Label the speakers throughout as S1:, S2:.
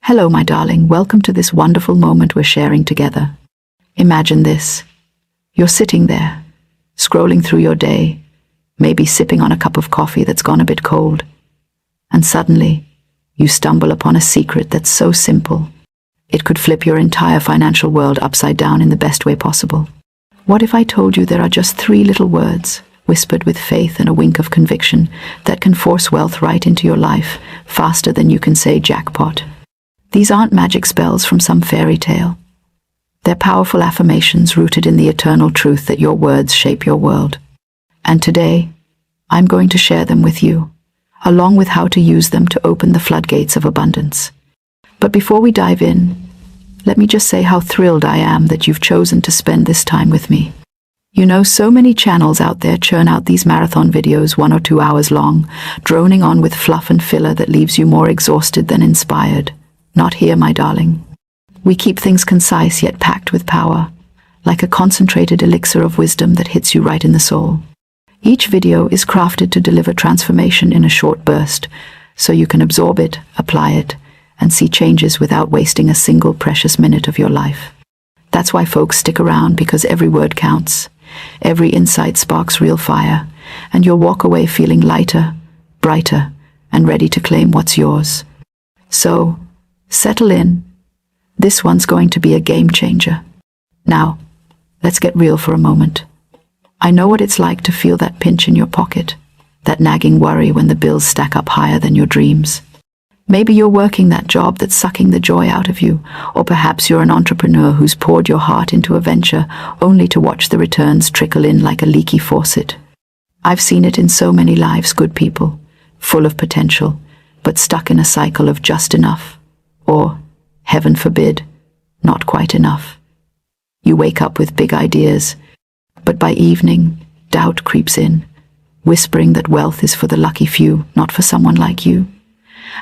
S1: Hello, my darling. Welcome to this wonderful moment we're sharing together. Imagine this. You're sitting there, scrolling through your day, maybe sipping on a cup of coffee that's gone a bit cold, and suddenly you stumble upon a secret that's so simple, it could flip your entire financial world upside down in the best way possible. What if I told you there are just 3 little words, whispered with faith and a wink of conviction, that can force wealth right into your life faster than you can say jackpot? These aren't magic spells from some fairy tale. They're powerful affirmations rooted in the eternal truth that your words shape your world. And today, I'm going to share them with you, along with how to use them to open the floodgates of abundance. But before we dive in, let me just say how thrilled I am that you've chosen to spend this time with me. You know, so many channels out there churn out these marathon videos 1 or 2 hours long, droning on with fluff and filler that leaves you more exhausted than inspired. Not here, my darling. We keep things concise yet packed with power, like a concentrated elixir of wisdom that hits you right in the soul. Each video is crafted to deliver transformation in a short burst, so you can absorb it, apply it, and see changes without wasting a single precious minute of your life. That's why folks stick around, because every word counts. Every insight sparks real fire, and you'll walk away feeling lighter, brighter, and ready to claim what's yours. So, settle in. This one's going to be a game changer. Now, let's get real for a moment. I know what it's like to feel that pinch in your pocket, that nagging worry when the bills stack up higher than your dreams. Maybe you're working that job that's sucking the joy out of you, or perhaps you're an entrepreneur who's poured your heart into a venture only to watch the returns trickle in like a leaky faucet. I've seen it in so many lives, good people, full of potential, but stuck in a cycle of just enough, or, heaven forbid, not quite enough. You wake up with big ideas, but by evening, doubt creeps in, whispering that wealth is for the lucky few, not for someone like you.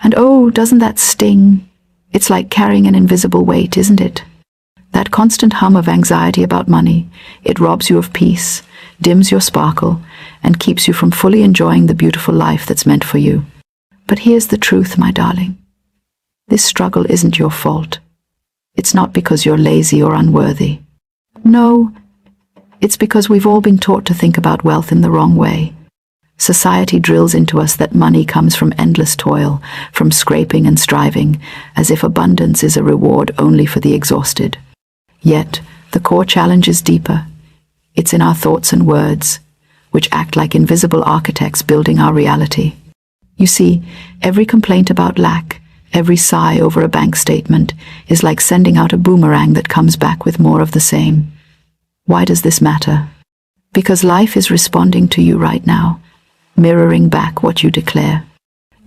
S1: And oh, doesn't that sting? It's like carrying an invisible weight, isn't it? That constant hum of anxiety about money, it robs you of peace, dims your sparkle, and keeps you from fully enjoying the beautiful life that's meant for you. But here's the truth, my darling. This struggle isn't your fault. It's not because you're lazy or unworthy. No, it's because we've all been taught to think about wealth in the wrong way. Society drills into us that money comes from endless toil, from scraping and striving, as if abundance is a reward only for the exhausted. Yet, the core challenge is deeper. It's in our thoughts and words, which act like invisible architects building our reality. You see, every complaint about lack, every sigh over a bank statement, is like sending out a boomerang that comes back with more of the same. Why does this matter? Because life is responding to you right now, mirroring back what you declare.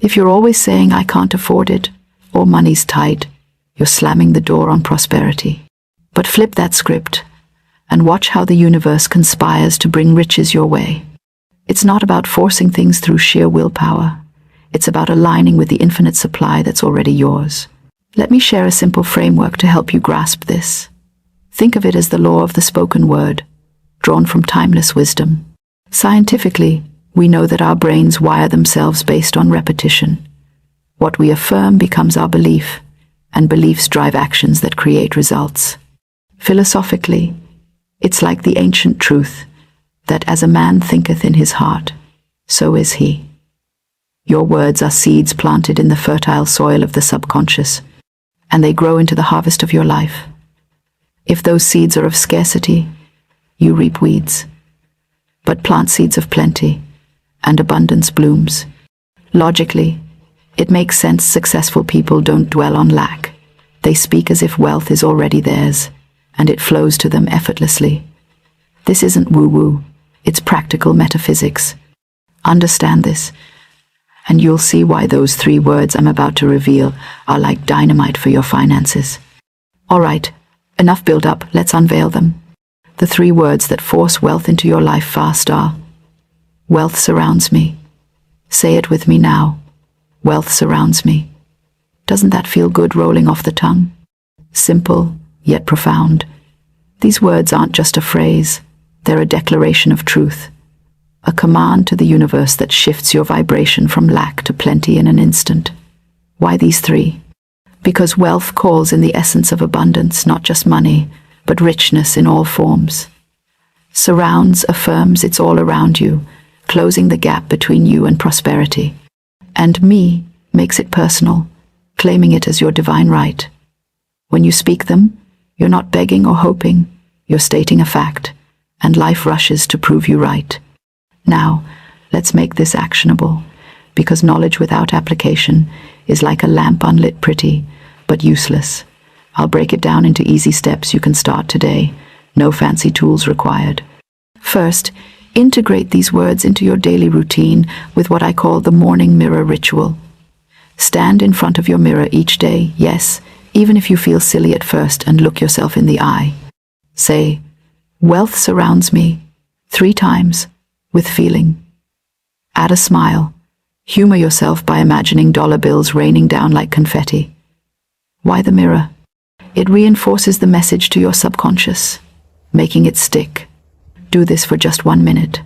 S1: If you're always saying, "I can't afford it," or "money's tight," you're slamming the door on prosperity. But flip that script and watch how the universe conspires to bring riches your way. It's not about forcing things through sheer willpower. It's about aligning with the infinite supply that's already yours. Let me share a simple framework to help you grasp this. Think of it as the law of the spoken word, drawn from timeless wisdom. Scientifically, we know that our brains wire themselves based on repetition. What we affirm becomes our belief, and beliefs drive actions that create results. Philosophically, it's like the ancient truth that as a man thinketh in his heart, so is he. Your words are seeds planted in the fertile soil of the subconscious, and they grow into the harvest of your life. If those seeds are of scarcity, you reap weeds. But plant seeds of plenty, and abundance blooms. Logically, it makes sense successful people don't dwell on lack. They speak as if wealth is already theirs, and it flows to them effortlessly. This isn't woo-woo, it's practical metaphysics. Understand this, and you'll see why those 3 words I'm about to reveal are like dynamite for your finances. All right, enough build-up, let's unveil them. The 3 words that force wealth into your life fast are: wealth surrounds me. Say it with me now. Wealth surrounds me. Doesn't that feel good rolling off the tongue? Simple, yet profound. These words aren't just a phrase, they're a declaration of truth. A command to the universe that shifts your vibration from lack to plenty in an instant. Why these 3? Because wealth calls in the essence of abundance, not just money, but richness in all forms. Surrounds affirms it's all around you, closing the gap between you and prosperity. And me makes it personal, claiming it as your divine right. When you speak them, you're not begging or hoping, you're stating a fact, and life rushes to prove you right. Now, let's make this actionable, because knowledge without application is like a lamp unlit pretty, but useless. I'll break it down into easy steps you can start today, no fancy tools required. First, integrate these words into your daily routine with what I call the morning mirror ritual. Stand in front of your mirror each day, yes, even if you feel silly at first, and look yourself in the eye. Say, "Wealth surrounds me," 3 times, with feeling. Add a smile. Humor yourself by imagining dollar bills raining down like confetti. Why the mirror? It reinforces the message to your subconscious, making it stick. Do this for just 1 minute,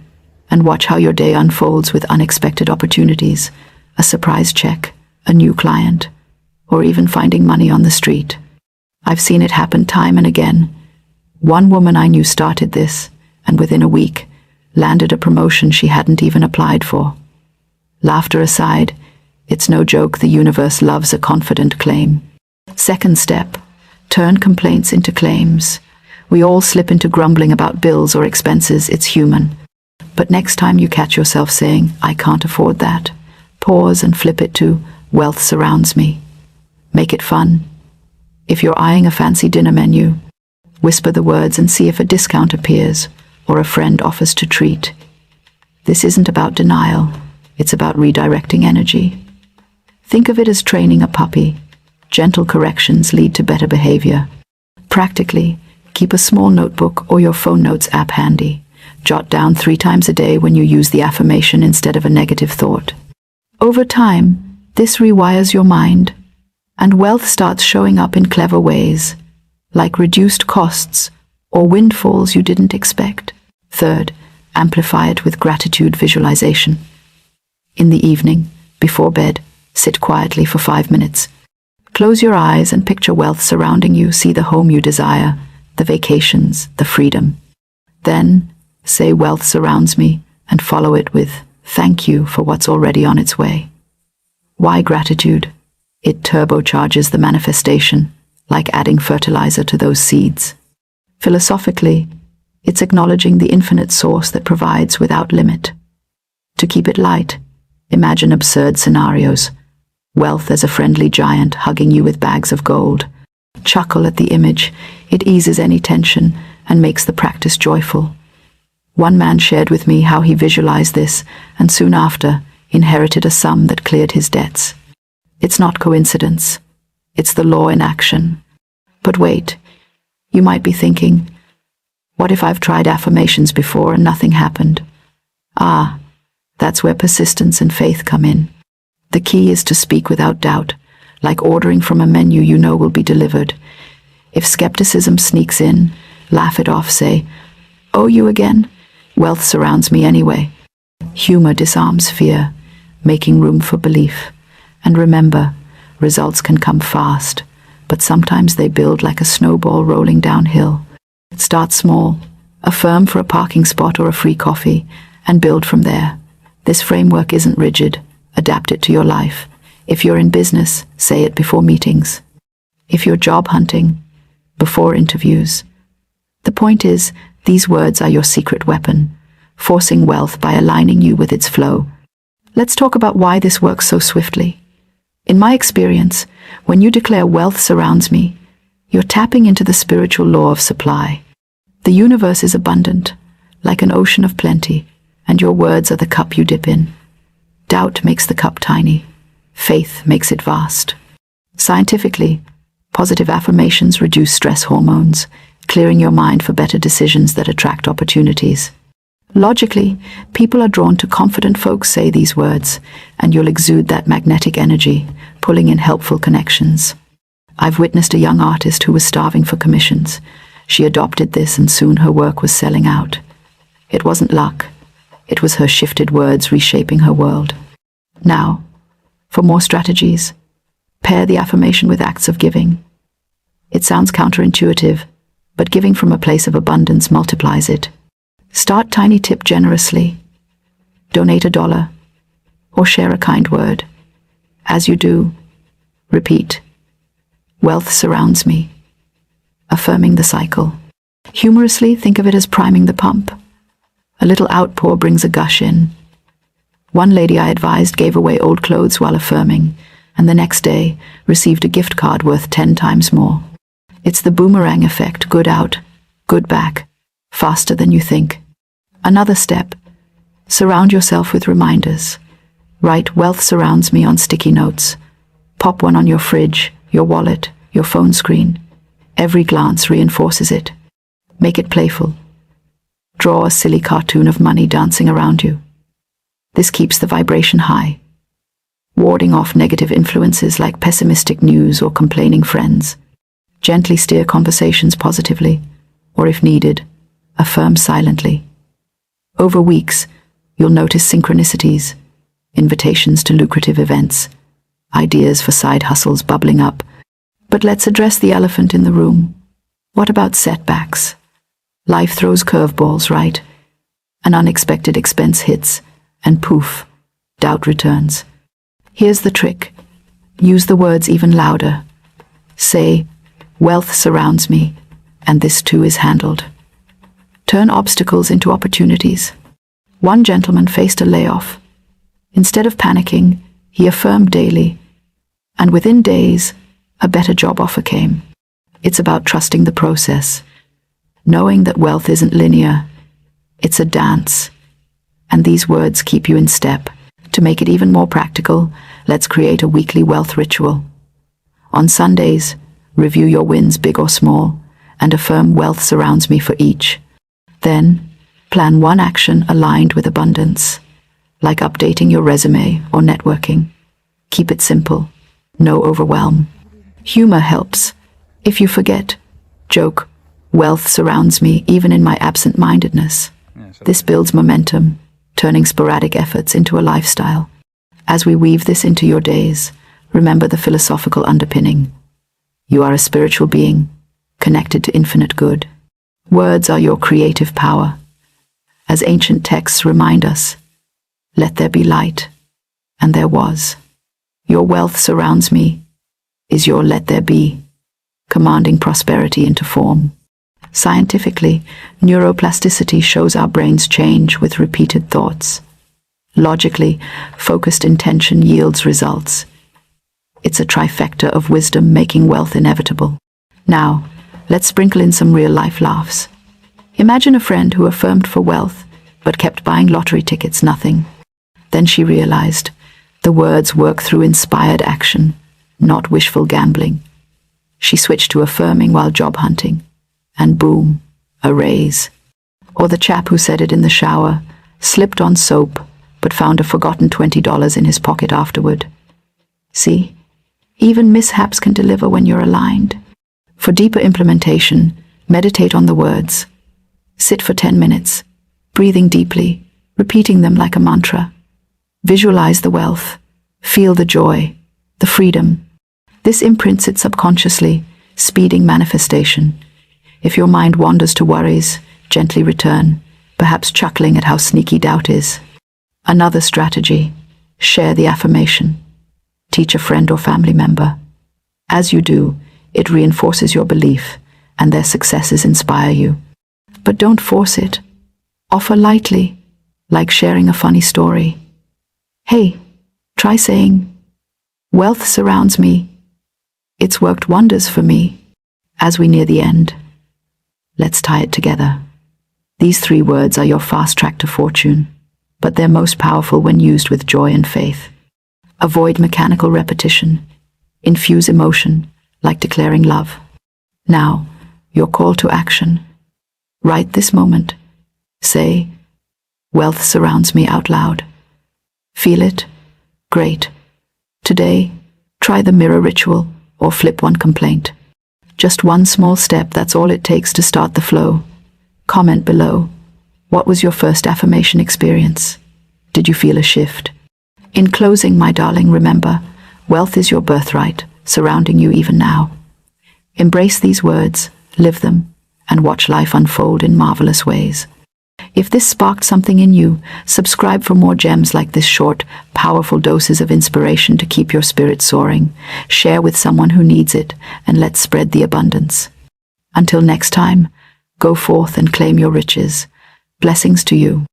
S1: and watch how your day unfolds with unexpected opportunities, a surprise check, a new client, or even finding money on the street. I've seen it happen time and again. One woman I knew started this, and within a week, landed a promotion she hadn't even applied for. Laughter aside, it's no joke the universe loves a confident claim. Second step, turn complaints into claims. We all slip into grumbling about bills or expenses, it's human. But next time you catch yourself saying, "I can't afford that," pause and flip it to, "Wealth surrounds me." Make it fun. If you're eyeing a fancy dinner menu, whisper the words and see if a discount appears or a friend offers to treat. This isn't about denial, it's about redirecting energy. Think of it as training a puppy. Gentle corrections lead to better behavior. Practically, keep a small notebook or your phone notes app handy. Jot down 3 times a day when you use the affirmation instead of a negative thought. Over time, this rewires your mind, and wealth starts showing up in clever ways, like reduced costs or windfalls you didn't expect. Third, amplify it with gratitude visualization. In the evening, before bed, sit quietly for 5 minutes. Close your eyes and picture wealth surrounding you. See the home you desire, the vacations, the freedom. Then, say "Wealth surrounds me," and follow it with "Thank you for what's already on its way." Why gratitude? It turbocharges the manifestation, like adding fertilizer to those seeds. Philosophically, it's acknowledging the infinite source that provides without limit. To keep it light, imagine absurd scenarios. Wealth as a friendly giant hugging you with bags of gold. Chuckle at the image. It eases any tension and makes the practice joyful. One man shared with me how he visualized this, and soon after, inherited a sum that cleared his debts. It's not coincidence. It's the law in action. But wait, you might be thinking, what if I've tried affirmations before and nothing happened? Ah, that's where persistence and faith come in. The key is to speak without doubt, like ordering from a menu you know will be delivered. If skepticism sneaks in, laugh it off, say, "Oh, you again? Wealth surrounds me anyway." Humor disarms fear, making room for belief. And remember, results can come fast, but sometimes they build like a snowball rolling downhill. Start small, affirm for a parking spot or a free coffee, and build from there. This framework isn't rigid. Adapt it to your life. If you're in business, say it before meetings. If you're job hunting, before interviews. The point is, these words are your secret weapon, forcing wealth by aligning you with its flow. Let's talk about why this works so swiftly. In my experience, when you declare "Wealth surrounds me," you're tapping into the spiritual law of supply. The universe is abundant, like an ocean of plenty, and your words are the cup you dip in. Doubt makes the cup tiny. Faith makes it vast. Scientifically, positive affirmations reduce stress hormones, clearing your mind for better decisions that attract opportunities. Logically, people are drawn to confident folks. Say these words, and you'll exude that magnetic energy, pulling in helpful connections. I've witnessed a young artist who was starving for commissions. She adopted this, and soon her work was selling out. It wasn't luck. It was her shifted words reshaping her world. Now, for more strategies, Pair the affirmation with acts of giving. It sounds counterintuitive, but giving from a place of abundance multiplies it. Start tiny, tip generously. Donate $1 or share a kind word. As you do, repeat, wealth surrounds me, affirming the cycle. Humorously, think of it as priming the pump. A little outpour brings a gush in. One lady I advised gave away old clothes while affirming, and the next day received a gift card worth 10 times more. It's the boomerang effect, good out, good back, faster than you think. Another step, surround yourself with reminders. Write "wealth surrounds me" on sticky notes. Pop one on your fridge, your wallet, your phone screen. Every glance reinforces it. Make it playful. Draw a silly cartoon of money dancing around you. This keeps the vibration high, warding off negative influences like pessimistic news or complaining friends. Gently steer conversations positively, or if needed, affirm silently. Over weeks, you'll notice synchronicities, invitations to lucrative events, ideas for side hustles bubbling up. But let's address the elephant in the room. What about setbacks? Life throws curveballs, right? An unexpected expense hits, and poof, doubt returns. Here's the trick. Use the words even louder. Say, "Wealth surrounds me, and this too is handled." Turn obstacles into opportunities. One gentleman faced a layoff. Instead of panicking, he affirmed daily, and within days, a better job offer came. It's about trusting the process, knowing that wealth isn't linear. It's a dance, and these words keep you in step. To make it even more practical, let's create a weekly wealth ritual. On Sundays, review your wins, big or small, and affirm "wealth surrounds me" for each. Then, plan one action aligned with abundance, like updating your resume or networking. Keep it simple, no overwhelm. Humor helps. If you forget, joke, "Wealth surrounds me even in my absent-mindedness." This builds momentum, turning sporadic efforts into a lifestyle. As we weave this into your days, remember the philosophical underpinning. You are a spiritual being, connected to infinite good. Words are your creative power. As ancient texts remind us, "Let there be light," and there was. Your "wealth surrounds me" is your "let there be," commanding prosperity into form. Scientifically, neuroplasticity shows our brains change with repeated thoughts. Logically, focused intention yields results. It's a trifecta of wisdom making wealth inevitable. Now, let's sprinkle in some real-life laughs. Imagine a friend who affirmed for wealth, but kept buying lottery tickets, nothing. Then she realized the words work through inspired action, not wishful gambling. She switched to affirming while job hunting, and boom, a raise. Or the chap who said it in the shower, slipped on soap, but found a forgotten $20 in his pocket afterward. See, even mishaps can deliver when you're aligned. For deeper implementation, meditate on the words. Sit for 10 minutes, breathing deeply, repeating them like a mantra. Visualize the wealth, feel the joy, the freedom. This imprints it subconsciously, speeding manifestation. If your mind wanders to worries, gently return, perhaps chuckling at how sneaky doubt is. Another strategy, share the affirmation. Teach a friend or family member. As you do, it reinforces your belief, and their successes inspire you. But don't force it. Offer lightly, like sharing a funny story. Hey, try saying, "Wealth surrounds me. It's worked wonders for me." As we near the end, let's tie it together. These 3 words are your fast track to fortune, but they're most powerful when used with joy and faith. Avoid mechanical repetition. Infuse emotion, like declaring love. Now, your call to action. Right this moment. Say, "Wealth surrounds me" out loud. Feel it? Great. Today, try the mirror ritual or flip one complaint. Just one small step, that's all it takes to start the flow. Comment below. What was your first affirmation experience? Did you feel a shift? In closing, my darling, remember, wealth is your birthright, surrounding you even now. Embrace these words, live them, and watch life unfold in marvelous ways. If this sparked something in you, subscribe for more gems like this, short, powerful doses of inspiration to keep your spirit soaring. Share with someone who needs it, and let's spread the abundance. Until next time, go forth and claim your riches. Blessings to you.